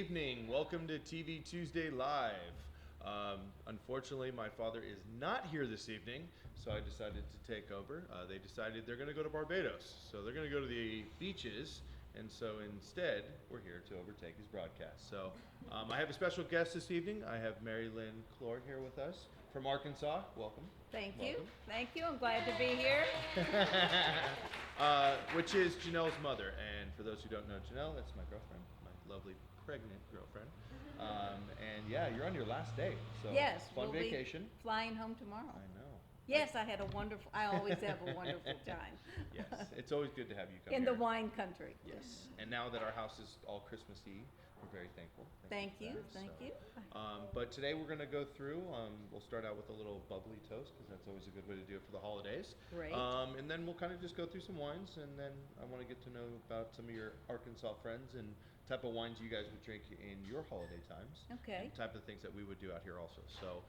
evening. Welcome to TV Tuesday Live. Unfortunately, my father is not here this evening, so I decided to take over. They decided they're going to go to Barbados, so they're going to go to the beaches, and so instead, we're here to overtake his broadcast. So I have a special guest this evening. I have Lynn Cloar here with us from Arkansas. Welcome. Thank Welcome. you. Thank you. I'm glad to be here. Which is Janelle's mother. And for those who don't know Janelle, that's my girlfriend, my lovely pregnant girlfriend. And yeah, you're on your last day. So Yes, fun we'll vacation. be flying home tomorrow. I know. Yes, I always have a wonderful time. Yes, it's always good to have you come In here. the wine country. Yes, and now that our house is all Christmassy, we're very thankful. Thank you. for that. Thank you. But today we're going to go through, we'll start out with a little bubbly toast because that's always a good way to do it for the holidays. Great. And then we'll kind of just go through some wines, and then I want to get to know about some of your Arkansas friends and type of wines you guys would drink in your holiday times. Okay. And type of things that we would do out here also. So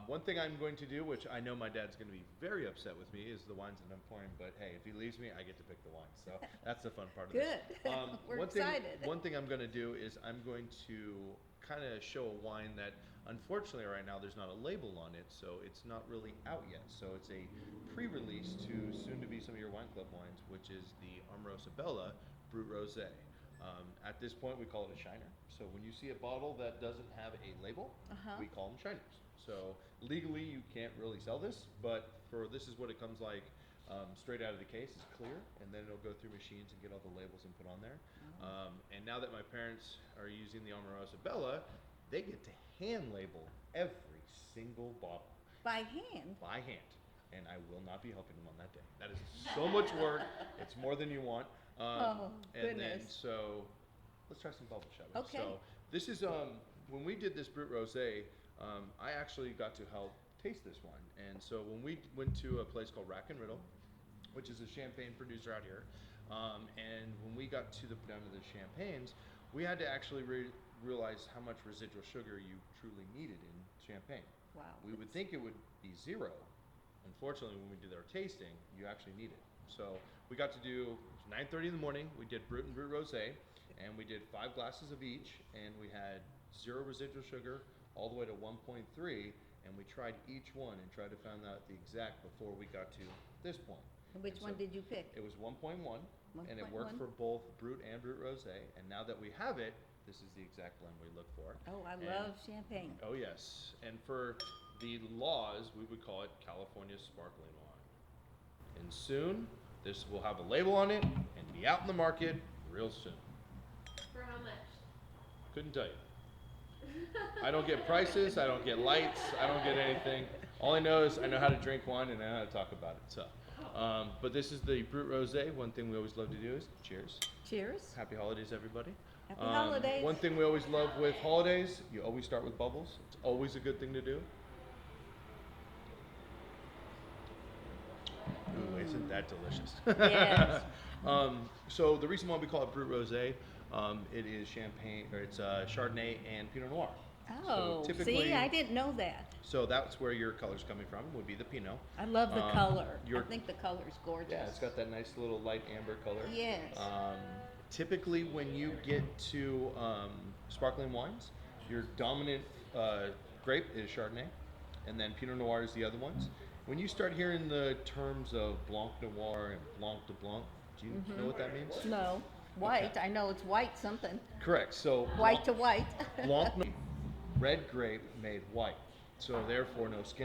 one thing I'm going to do, which I know my dad's going to be very upset with me, is the wines that I'm pouring. But hey, if he leaves me, I get to pick the wines. So that's the fun part of Good. this. We're excited. One thing I'm going to do is I'm going to kind of show a wine that unfortunately right now there's not a label on it, so it's not really out yet. So it's a pre-release to soon to be some of your wine club wines, which is the Rosa Bella Brut Rosé. At this point, we call it a shiner. So when you see a bottle that doesn't have a label, we call them shiners. So legally, you can't really sell this, but this is what it comes like straight out of the case. It's clear, and then it'll go through machines and get all the labels and put on there. And now that my parents are using the Rosa Bella, they get to hand label every single bottle. By hand? By hand. And I will not be helping them on that day. That is so much work. It's more than you want. And then, goodness. so let's try some bubbles, shall we? Okay. So this is, when we did this Brut Rosé, I actually got to help taste this wine. And so when we went to a place called Rack and Riddle, which is a champagne producer out here, and when we got to down to the champagnes, we had to actually realize how much residual sugar you truly needed in champagne. Wow. We would think it would be zero. Unfortunately, when we did our tasting, you actually need it. So we got to do 9:30 in the morning. We did Brut and Brut Rosé, and we did 5 glasses of each, and we had 0 residual sugar all the way to 1.3, and we tried each one and tried to find out the exact before we got to this point. And which one did you pick? It was 1.1, and it 1.1? worked for both Brut and Brut Rosé. And now that we have it, this is the exact blend we look for. Oh, I love champagne. Oh yes, and for the laws, we would call it California sparkling wine. And soon, this will have a label on it and be out in the market real soon. For how much? Couldn't tell you. I don't get prices, I don't get lights, I don't get anything. All I know is I know how to drink wine and I know how to talk about it. So, but this is the Brut Rosé. One thing we always love to do is cheers. Cheers. Happy holidays, everybody. Happy holidays. One thing we always love with holidays, you always start with bubbles. It's always a good thing to do. Ooh, isn't that delicious? Yes. So the reason why we call it Brut Rosé, it is champagne, or it's Chardonnay and Pinot Noir. Oh, So typically, see, I didn't know that. So that's where your color's coming from, would be the Pinot. I love the color. your- I think the color's gorgeous. Yeah, it's got that nice little light amber color. Yes. Typically, when you get to sparkling wines, your dominant grape is Chardonnay, and then Pinot Noir is the other ones. When you start hearing the terms of Blanc Noir and Blanc de Blanc, do you know what that means? No, white. Okay. I know it's white something. Correct. So White to white. Blanc, red grape made white, so therefore no skin.